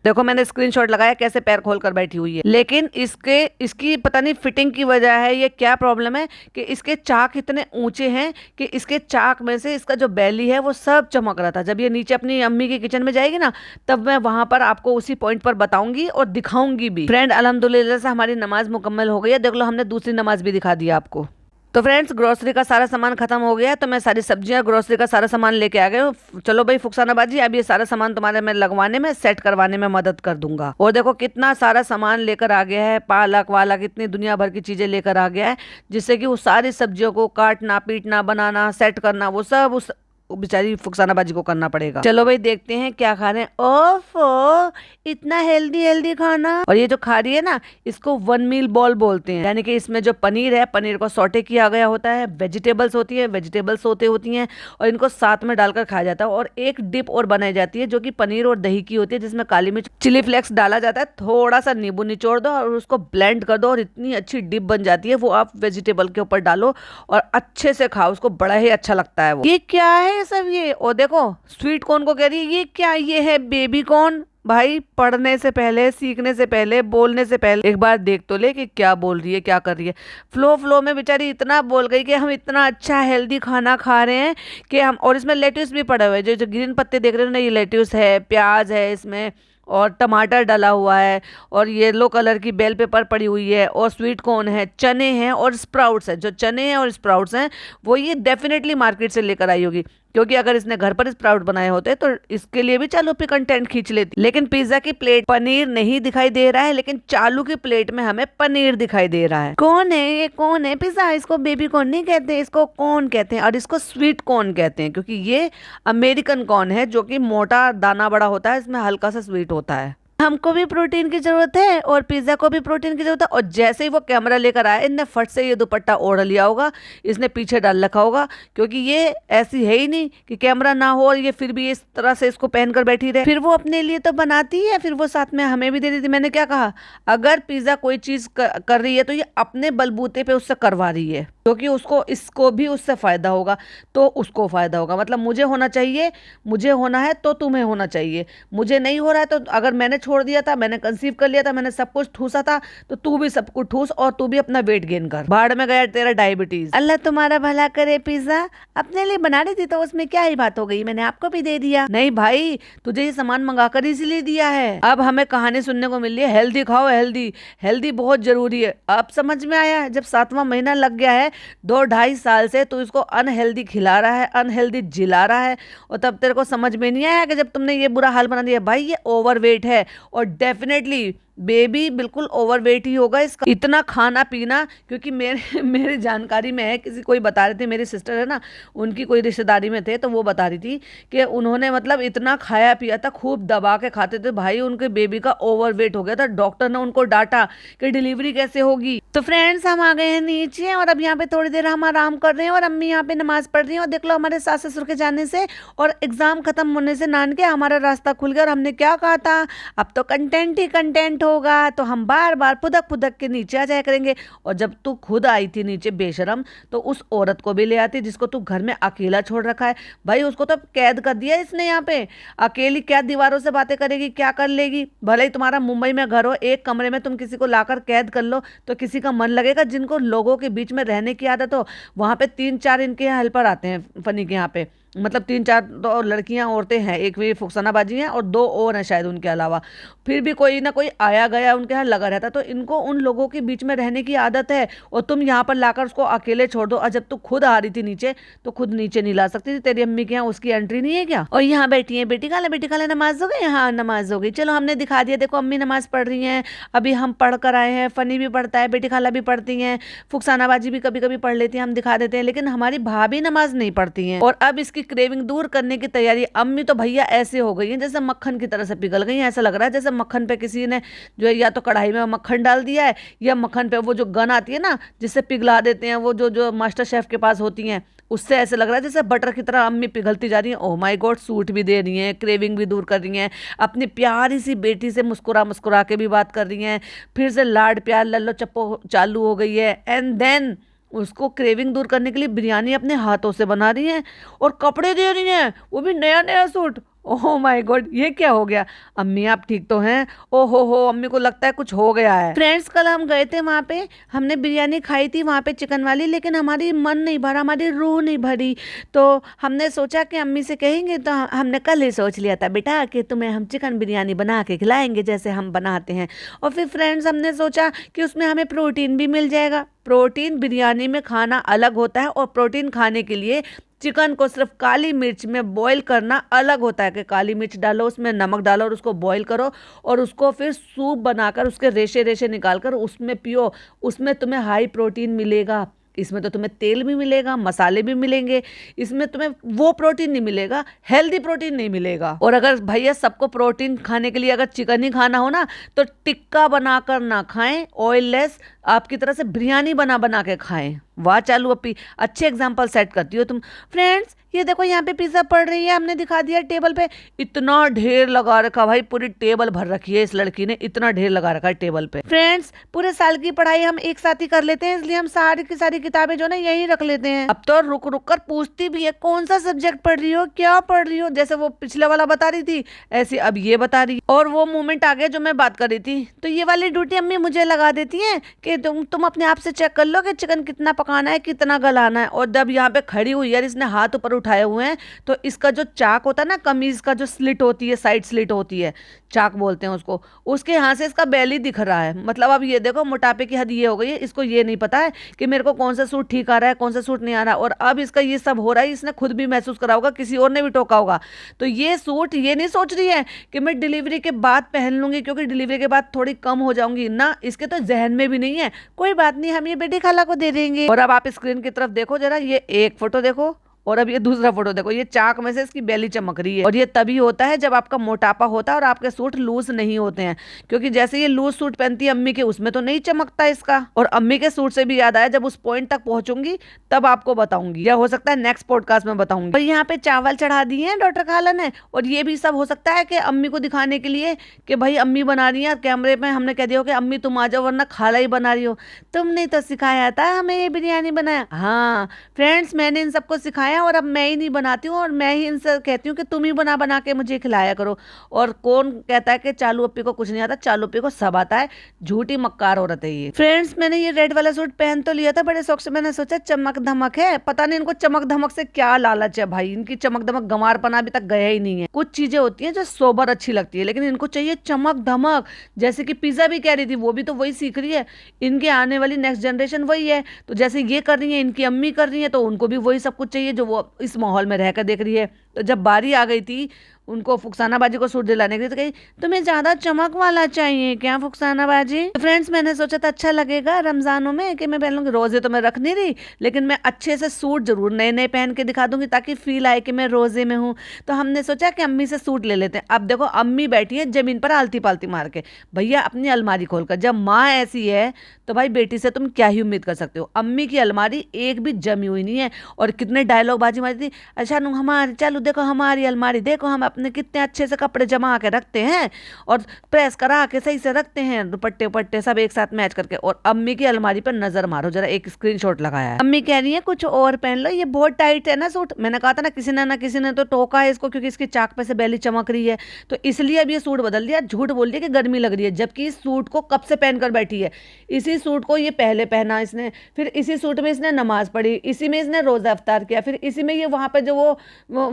देखो मैंने स्क्रीनशॉट लगाया कैसे पैर खोलकर बैठी हुई है। लेकिन इसकी पता नहीं फिटिंग की वजह है, ये क्या प्रॉब्लम है कि इसके चाक इतने ऊंचे हैं कि इसके चाक में से इसका जो बैली है वो सब चमक रहा था। जब ये नीचे अपनी अम्मी के किचन में जाएगी ना, तब मैं वहां पर आपको उसी पॉइंट पर बताऊंगी और दिखाऊंगी भी। फ्रेंड, अल्हम्दुलिल्लाह से हमारी नमाज मुकम्मल हो गई है। देख लो हमने दूसरी नमाज भी दिखा दी आपको। तो फ्रेंड्स, ग्रोसरी का सारा सामान खत्म हो गया, तो मैं सारी सब्जियां, ग्रोसरी का सारा सामान लेके आ गए हूँ। चलो भाई फुकसाना बाजी, अब ये सारा सामान तुम्हारे मैं लगवाने में, सेट करवाने में मदद कर दूंगा। और देखो कितना सारा सामान लेकर आ गया है, पालक वालक, इतनी दुनिया भर की चीजें लेकर आ गया है, जिससे कि उस सारी सब्जियों को काटना, पीटना, बनाना, सेट करना, वो सब उस बेचारी फुकसाना बाजी को करना पड़ेगा। चलो भाई देखते हैं क्या खा रहे हैं। ओफो, इतना हेल्दी हेल्दी खाना। और ये जो खा रही है ना, इसको 1 मील बॉल बोलते हैं, यानी कि इसमें जो पनीर है, पनीर को सौटे किया गया होता है, वेजिटेबल्स होती है, वेजिटेबल्स होती हैं, और इनको साथ में डालकर खाया जाता है। और एक डिप और बनाई जाती है जो कि पनीर और दही की होती है, जिसमें काली मिर्च, चिली फ्लेक्स डाला जाता है, थोड़ा सा नींबू निचोड़ दो और उसको ब्लेंड कर दो और इतनी अच्छी डिप बन जाती है। वो आप वेजिटेबल के ऊपर डालो और अच्छे से खाओ, उसको बड़ा ही अच्छा लगता है वो। ये क्या है सब ये? और देखो स्वीट कॉर्न को कह रही है ये क्या, ये है बेबी कॉर्न। भाई पढ़ने से पहले, सीखने से पहले, बोलने से पहले एक बार देख तो ले कि क्या बोल रही है, क्या कर रही है। फ्लो में बेचारी इतना बोल गई कि हम इतना अच्छा हेल्दी खाना खा रहे हैं कि हम, और इसमें लेट्यूस भी पड़े हुए हैं, जो ग्रीन पत्ते देख रहे हो ना, ये लेट्यूस है, प्याज है इसमें, और टमाटर डला हुआ है, और येलो कलर की बेल पेपर पड़ी हुई है, और स्वीट कॉर्न है, चने हैं और स्प्राउट्स है। जो चने हैं और स्प्राउट्स हैं वो ये डेफिनेटली मार्केट से लेकर आई होगी, क्योंकि अगर इसने घर पर स्प्राउट बनाए होते तो इसके लिए भी चालू पे कंटेंट खींच लेती। लेकिन पिज्जा की प्लेट पनीर नहीं दिखाई दे रहा है, लेकिन चालू की प्लेट में हमें पनीर दिखाई दे रहा है। कौन है ये, कौन है पिज्जा? इसको बेबी कॉर्न नहीं कहते, इसको कॉर्न कहते हैं, और इसको स्वीट कॉर्न कहते हैं, क्योंकि ये अमेरिकन कॉर्न है जो कि मोटा दाना बड़ा होता है, इसमें हल्का सा स्वीट होता है। हमको भी प्रोटीन की जरूरत है और पिज्जा को भी प्रोटीन की जरूरत है। और जैसे ही वो कैमरा लेकर आया, इनने फट से ये दुपट्टा ओढ़ लिया होगा, इसने पीछे डाल रखा होगा, क्योंकि ये ऐसी है ही नहीं कि कैमरा ना हो और ये फिर भी इस तरह से इसको पहनकर बैठी रहे। फिर वो अपने लिए तो बनाती है, फिर वो साथ में हमें भी दे देती। मैंने क्या कहा, अगर पिज्जा कोई चीज कर रही है तो ये अपने बलबूते पे उससे करवा रही है, क्योंकि उसको इसको भी उससे फायदा होगा तो उसको फायदा होगा। मतलब मुझे होना चाहिए, मुझे होना है तो तुम्हें होना चाहिए। मुझे नहीं हो रहा है तो अगर मैंने छोड़ दिया था, मैंने कंसीव कर लिया था, मैंने सब कुछ ठूसा था, तो तू भी सब कुछ ठूस और तू भी अपना वेट गेन कर। बाढ़ में गया तेरा डायबिटीज। अल्लाह तुम्हारा भला करे। पिज्जा अपने लिए बना रही थी तो उसमें क्या ही बात हो गई, मैंने आपको भी दे दिया। नहीं भाई, तुझे ये सामान मंगाकर इसीलिए दिया है। अब हमें कहानी सुनने को मिल रही है, हेल्दी खाओ, हेल्दी हेल्दी बहुत जरूरी है। अब समझ में आया, जब 7वां महीना लग गया है, 2-2.5 साल से तू इसको अनहेल्दी खिला रहा है, अनहेल्दी जिला रहा है, और तब तेरे को समझ में नहीं आया कि जब तुमने ये बुरा हाल बना दिया। भाई ये ओवरवेट है और डेफिनेटली बेबी बिल्कुल ओवरवेट ही होगा इसका, इतना खाना पीना। क्योंकि मेरी जानकारी में है, किसी कोई बता रही थी, मेरी सिस्टर है ना, उनकी कोई रिश्तेदारी में थे, तो वो बता रही थी कि उन्होंने मतलब इतना खाया पिया था, खूब दबा के खाते थे भाई, उनके बेबी का ओवरवेट हो गया था। डॉक्टर ने उनको डांटा कि डिलीवरी कैसे होगी। तो फ्रेंड्स हम आ गए हैं नीचे और अब यहाँ पे थोड़ी देर हम आराम कर रहे हैं और अम्मी यहाँ पे नमाज पढ़ रही हैं। और देख लो, हमारे सास ससुर के जाने से और एग्जाम खत्म होने से नान के हमारा रास्ता खुल गया। और हमने क्या कहा था, अब तो कंटेंट ही कंटेंट होगा, तो हम बार बार फुदक फुदक के नीचे आ जाया करेंगे। और जब तू खुद आई थी नीचे बेशरम, तो उस औरत को भी ले आती जिसको तू घर में अकेला छोड़ रखा है। भाई उसको तो कैद कर दिया इसने यहाँ पे, अकेली क्या दीवारों से बातें करेगी, क्या कर लेगी। भले ही तुम्हारा मुंबई में घर हो, एक कमरे में तुम किसी को लाकर कैद कर लो तो किसी का मन लगेगा। जिनको लोगों के बीच में रहने की आदत हो, वहां पे 3-4 इनके यहाँ हेल्पर आते हैं फनी के यहाँ पे, मतलब 3-4 तो लड़कियां औरतें हैं, एक भी फुकसानाबाजी हैं और 2 और हैं शायद उनके अलावा। फिर भी कोई ना कोई आया गया उनके यहाँ लगा रहता, तो इनको उन लोगों के बीच में रहने की आदत है। और तुम यहाँ पर लाकर उसको अकेले छोड़ दो। और जब तू खुद आ रही थी नीचे, तो खुद नीचे नहीं ला सकती थी, तेरी अम्मी के यहाँ उसकी एंट्री नहीं है क्या। और यहाँ बैठी है बेटी खाला नमाज हो गई। हाँ नमाज हो गई, चलो हमने दिखा दिया, देखो अम्मी नमाज पढ़ रही हैं, अभी हम पढ़ कर आए हैं। फनी भी पढ़ता है, बेटी खाला भी पढ़ती हैं, फुकसानाबाजी भी कभी कभी पढ़ लेती है, हम दिखा देते हैं। लेकिन हमारी भाभी नमाज नहीं पढ़ती हैं। और अब इसकी क्रेविंग दूर करने की तैयारी। अम्मी तो भैया ऐसे हो गई हैं जैसे मक्खन की तरह से पिघल गई हैं। ऐसा लग रहा है जैसे मक्खन पे किसी ने जो है या तो कढ़ाई में मक्खन डाल दिया है, या मक्खन पे वो जो गन आती है ना जिससे पिघला देते हैं, वो जो मास्टर शेफ के पास होती हैं, उससे ऐसे लग रहा है जैसे बटर की तरह अम्मी पिघलती जा रही है। ओह माय गॉड, सूट भी दे रही हैं, क्रेविंग भी दूर कर रही हैं, अपनी प्यारी सी बेटी से मुस्कुरा मुस्कुरा के भी बात कर रही हैं, फिर से लाड प्यार लल्लो चप्पो चालू हो गई है। एंड देन उसको क्रेविंग दूर करने के लिए बिरयानी अपने हाथों से बना रही हैं और कपड़े दे रही हैं, वो भी नया नया सूट। ओह माय गॉड, ये क्या हो गया। अम्मी आप ठीक तो हैं। ओहो हो, अम्मी को लगता है कुछ हो गया है। फ्रेंड्स कल हम गए थे वहाँ पे, हमने बिरयानी खाई थी वहाँ पे चिकन वाली, लेकिन हमारी मन नहीं भरा, हमारी रूह नहीं भरी। तो हमने सोचा कि अम्मी से कहेंगे, तो हमने कल ही सोच लिया था बेटा कि तुम्हें हम चिकन बिरयानी बना के खिलाएंगे जैसे हम बनाते हैं। और फिर फ्रेंड्स हमने सोचा कि उसमें हमें प्रोटीन भी मिल जाएगा। प्रोटीन बिरयानी में खाना अलग होता है, और प्रोटीन खाने के लिए चिकन को सिर्फ काली मिर्च में बॉईल करना अलग होता है। कि काली मिर्च डालो, उसमें नमक डालो और उसको बॉईल करो, और उसको फिर सूप बनाकर उसके रेशे रेशे निकालकर उसमें पियो। उसमें तुम्हें हाई प्रोटीन मिलेगा। इसमें तो तुम्हें तेल भी मिलेगा, मसाले भी मिलेंगे, इसमें तुम्हें वो प्रोटीन नहीं मिलेगा, हेल्दी प्रोटीन नहीं मिलेगा। और अगर भैया सबको प्रोटीन खाने के लिए अगर चिकन ही खाना हो ना, तो टिक्का बनाकर ना खाएं, ऑयललेस आपकी तरह से बिरयानी बना बना के खाएं। वाह चालू अपी, अच्छे एग्जाम्पल सेट करती हो तुम। फ्रेंड्स ये देखो यहाँ पे पिज्जा पड़ रही है, हमने दिखा दिया टेबल पे। इतना ढेर लगा रखा भाई, पूरी टेबल भर रखी है इस लड़की ने, इतना ढेर लगा रखा है टेबल पे। फ्रेंड्स पूरे साल की पढ़ाई हम एक साथ ही कर लेते हैं, इसलिए हम सारी की सारी किताबें जो ना यही रख लेते हैं। अब तो रुक रुक कर पूछती भी है कौन सा सब्जेक्ट पढ़ रही हो, क्या पढ़ रही हो। जैसे वो पिछले वाला बता रही थी, ऐसे अब ये बता रही। और वो मोमेंट आ गया जो मैं बात कर रही थी, तो ये वाली ड्यूटी अम्मी मुझे लगा देती है कि तुम अपने आप से चेक कर लो कि चिकन कितना पकाना है, कितना गलाना है। और जब यहाँ पे खड़ी हुई है, इसने हाथ ऊपर उठाए हुए हैं, तो इसका जो चाक होता है ना, कमीज का जो स्लिट होती है, साइड स्लिट होती है, चाक बोलते हैं उसको, उसके यहाँ से इसका बेली दिख रहा है। मतलब अब ये देखो मोटापे की हद ये हो गई है, इसको ये नहीं पता है कि मेरे को कौन सा सूट ठीक आ रहा है, कौन सा सूट नहीं आ रहा। और अब इसका ये सब हो रहा है, इसने खुद भी महसूस करा होगा, किसी और ने भी टोका होगा। तो ये सूट ये नहीं सोच रही है कि मैं डिलीवरी के बाद पहन लूंगी, क्योंकि डिलीवरी के बाद थोड़ी कम हो जाऊंगी ना, इसके तो जहन में भी नहीं है। कोई बात नहीं, हम ये बेटी खाला को दे देंगे। और अब आप स्क्रीन की तरफ देखो जरा, ये एक फोटो देखो और अब ये दूसरा फोटो देखो, ये चाक में से इसकी बेली चमक रही है। और ये तभी होता है जब आपका मोटापा होता है और आपके सूट लूज नहीं होते हैं, क्योंकि जैसे ये लूज सूट पहनती है अम्मी के, उसमें तो नहीं चमकता इसका। और अम्मी के सूट से भी याद आया, जब उस पॉइंट तक पहुंचूंगी तब आपको बताऊंगी, या हो सकता है नेक्स्ट पॉडकास्ट में बताऊंगी। और यहाँ पे चावल चढ़ा दिए हैं डॉक्टर खाला ने, और ये भी सब हो सकता है कि अम्मी को दिखाने के लिए कि भाई अम्मी बना रही है, कैमरे में हमने कह दिया हो कि अम्मी तुम आ जाओ वरना खाला ही बना रही हो, तुमने तो सिखाया था हमें ये बिरयानी बनाया। हाँ फ्रेंड्स, मैंने इन सबको सिखाया और अब मैं ही नहीं बनाती हूँ, और मैं ही इनसे कहती हूँ कि तुम ही बना बना के मुझे खिलाया करो। और कौन कहता है कि चालू अप्पी को कुछ नहीं आता? चालू अप्पी को सब आता है, झूठी मक्कार औरत है ये। फ्रेंड्स, मैंने ये रेड वाला सूट पहन तो लिया था बड़े शौक से, मैंने सोचा चमक धमक है, पता नहीं इनको चमक धमक से क्या लालच है भाई, इनकी चमक धमक गंवारपना अभी तक गया ही नहीं है। कुछ चीजें होती हैं जो सोबर अच्छी लगती है, लेकिन इनको चाहिए चमक धमक। जैसे कि पिज्जा भी कह रही थी, वो भी तो वही सीख रही है, इनके आने वाली नेक्स्ट जनरेशन वही है। तो जैसे ये कर रही है, इनकी अम्मी कर रही है, तो उनको भी वही सब कुछ चाहिए जो वो इस माहौल में रहकर देख रही है। तो जब बारी आ गई थी उनको फुकसाना बाजी को सूट दिलाने के लिए, तो कही तुम्हें ज्यादा चमक वाला चाहिए क्या फुकसाना बाजी? तो फ्रेंड्स, मैंने सोचा था अच्छा लगेगा रमजानों में कि मैं पहन लूंगी, रोजे तो मैं रख नहीं रही, लेकिन मैं अच्छे से सूट जरूर नए नए पहन के दिखा दूंगी ताकि फील आए कि मैं रोजे में हूँ। तो हमने सोचा कि अम्मी से सूट ले लेते हैं। अब देखो अम्मी बैठी है जमीन पर आलती पालती मार के, भैया अपनी अलमारी खोलकर। जब माँ ऐसी है तो भाई बेटी से तुम क्या ही उम्मीद कर सकते हो? अम्मी की अलमारी एक भी जमी हुई नहीं है, और कितने डायलॉग बाजी मारी थी, अच्छा नु हमारी चालू देखो हमारी अलमारी देखो, हम अपने कितने अच्छे से कपड़े जमा के रखते हैं और प्रेस करा के सही से रखते हैं, दुपट्टे पट्टे सब एक साथ मैच करके। और अम्मी की अलमारी पर नजर मारो जरा, एक स्क्रीनशॉट लगाया है। अम्मी कह रही है कुछ और पहन लो, ये बहुत टाइट है ना सूट। मैंने कहा था ना किसी ने तो टोका है इसको, क्योंकि इसकी चाक पे से बेली चमक रही है, तो इसलिए अब ये सूट बदल दिया। झूठ बोल दिया कि गर्मी लग रही है, जबकि इस सूट को कब से पहनकर बैठी है। इसी सूट को ये पहले पहना इसने, फिर इसी सूट में इसने नमाज पढ़ी, इसी में इसने रोजा अफ्तार किया, फिर इसी में ये वहां पे जो वो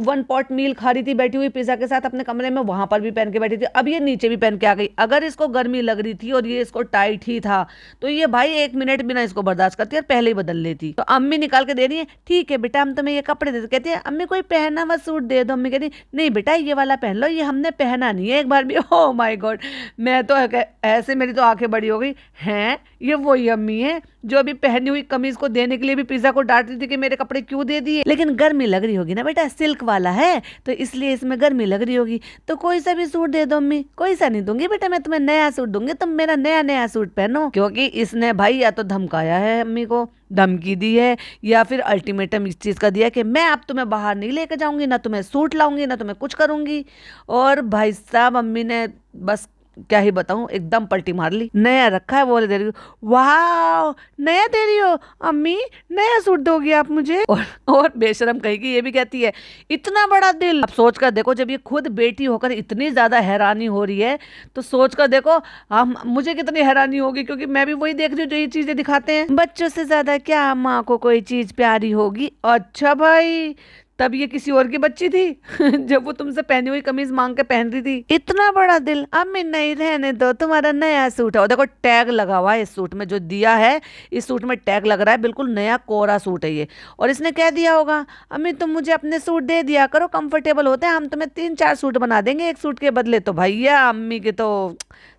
1 पॉट मील खा रही थी बैठी हुई पिज्जा के साथ अपने कमरे में, वहां पर भी पहन के बैठी थी। अब ये नीचे भी पहन के आ गई। अगर इसको गर्मी लग रही थी और ये इसको टाइट ही था तो ये भाई 1 मिनट बिना इसको बर्दाश्त करती और पहले ही बदल लेती। तो अम्मी निकाल के दे रही है, ठीक है बेटा हम तुम्हें ये कपड़े दे, कहती है अम्मी कोई पहना हुआ सूट दे दो। अम्मी कहती नहीं बेटा ये वाला पहन लो, ये हमने पहना नहीं है एक बार भी। ओह माय गॉड, मैं तो ऐसे मेरी तो आंखें बड़ी हो गई हैं, ये वही अम्मी है जो अभी पहनी हुई कमीज को देने के लिए भी पिज्जा को डांट रही थी कि मेरे कपड़े क्यों दे दिए। लेकिन गर्मी लग रही होगी ना बेटा, सिल्क वाला है तो इसलिए इसमें गर्मी लग रही होगी, तो कोई सा भी सूट दे दो अम्मी। कोई सा नहीं दूंगी बेटा, मैं तुम्हें नया सूट दूंगी, तुम मेरा नया नया सूट पहनो। क्योंकि इसने भाई या तो धमकाया है अम्मी को, धमकी दी है, या फिर अल्टीमेटम इस चीज का दिया कि मैं अब तुम्हें बाहर नहीं लेकर जाऊंगी, ना तुम्हें सूट लाऊंगी, ना तुम्हें कुछ करूंगी। और भाई साहब अम्मी ने बस क्या ही बताऊं, एकदम पलटी मार ली। नया रखा है बोले दे रही हो, वाह नया दे रही हो अम्मी, नया सूट दोगी आप मुझे? और बेशरम कहेगी ये भी कहती है इतना बड़ा दिल। अब सोच कर देखो, जब ये खुद बेटी होकर इतनी ज्यादा हैरानी हो रही है तो सोच कर देखो हम मुझे कितनी हैरानी होगी, क्योंकि मैं भी वही देख रही हूँ जो ये चीजें दिखाते हैं। बच्चों से ज्यादा क्या माँ को कोई चीज प्यारी होगी? अच्छा भाई, तब ये किसी और की बच्ची थी जब वो तुमसे पहनी हुई कमीज मांग के पहन रही थी। इतना बड़ा दिल, अम्मी नहीं रहने दो, तुम्हारा नया सूट है। और देखो टैग लगा हुआ है इस सूट में, जो दिया है इस सूट में टैग लग रहा है, बिल्कुल नया कोरा सूट है ये। और इसने कह दिया होगा अम्मी तुम मुझे अपने सूट दे दिया करो, कंफर्टेबल होते हैं, हम तुम्हें 3-4 सूट बना देंगे एक सूट के बदले। तो भैया अम्मी के तो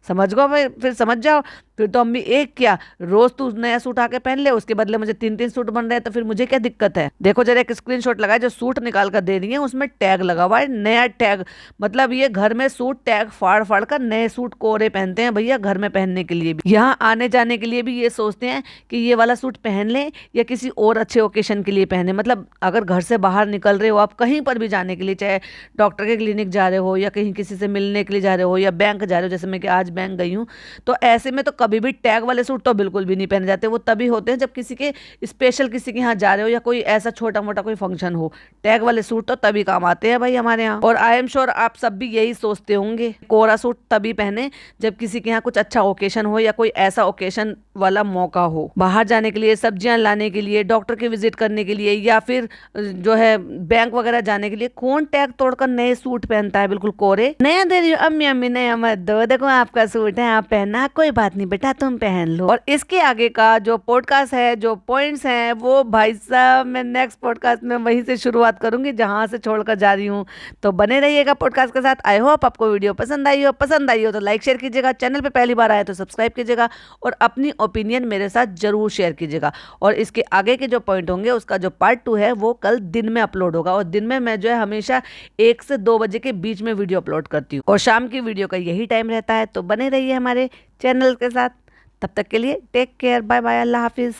समझ गो भाई, फिर समझ जाओ, फिर तो अम्मी एक क्या रोज तू नया सूट आके पहन ले, उसके बदले मुझे 3-3 सूट बन रहे हैं, तो फिर मुझे क्या दिक्कत है? देखो जरा एक स्क्रीनशॉट लगाया, जो सूट निकाल कर दे रही है उसमें टैग लगा हुआ है, नया टैग। मतलब ये घर में सूट टैग फाड़ फाड़ कर नए सूट कोरे पहनते हैं भैया, घर में पहनने के लिए भी, यहाँ आने जाने के लिए भी ये सोचते हैं कि ये वाला सूट पहन लें या किसी और अच्छे ओकेशन के लिए पहने। मतलब अगर घर से बाहर निकल रहे हो आप कहीं पर भी जाने के लिए, चाहे डॉक्टर के क्लिनिक जा रहे हो या कहीं किसी से मिलने के लिए जा रहे हो या बैंक जा रहे हो, जैसे मैं कि आज बैंक गई हूँ, तो ऐसे में तो कभी भी टैग वाले सूट तो बिल्कुल भी नहीं पहने जाते। वो तभी होते हैं जब किसी के स्पेशल किसी के यहाँ जा रहे हो या कोई ऐसा छोटा मोटा कोई फंक्शन हो, टैग वाले सूट तो तभी काम आते हैं भाई हमारे यहाँ। और आई एम श्योर आप सब भी यही सोचते होंगे, कोरा सूट तभी पहने जब किसी के यहाँ कुछ अच्छा ओकेशन हो या कोई ऐसा ओकेशन वाला मौका हो, बाहर जाने के लिए, सब्जियां लाने के लिए, डॉक्टर के विजिट करने के लिए, या फिर जो है बैंक वगैरह जाने के लिए। कौन टैग तोड़कर नए सूट पहनता है बिल्कुल कोरे? नया दे रही हो अम्मी, अम्मी नया मत दो, देखो आपका सूट है आप पहनना, कोई बात नहीं बेटा तुम पहन लो। और इसके आगे का जो पॉडकास्ट है, जो पॉइंट्स हैं, वो भाई साहब मैं नेक्स्ट पॉडकास्ट में वहीं से शुरुआत करूंगी जहां से छोड़कर जा रही हूँ। तो बने रहिएगा पॉडकास्ट के साथ। आई होप आपको वीडियो पसंद आई हो तो लाइक शेयर कीजिएगा, चैनल पे पहली बार आए तो सब्सक्राइब कीजिएगा और अपनी ओपिनियन मेरे साथ ज़रूर शेयर कीजिएगा। और इसके आगे के जो पॉइंट होंगे उसका जो पार्ट 2 है वो कल दिन में अपलोड होगा। और दिन में मैं जो है हमेशा 1 से 2 बजे के बीच में वीडियो अपलोड करती हूँ, और शाम की वीडियो का यही टाइम रहता है। तो बने रहिए हमारे चैनल के साथ। तब तक के लिए टेक केयर, बाय बाय, अल्लाह हाफिज़।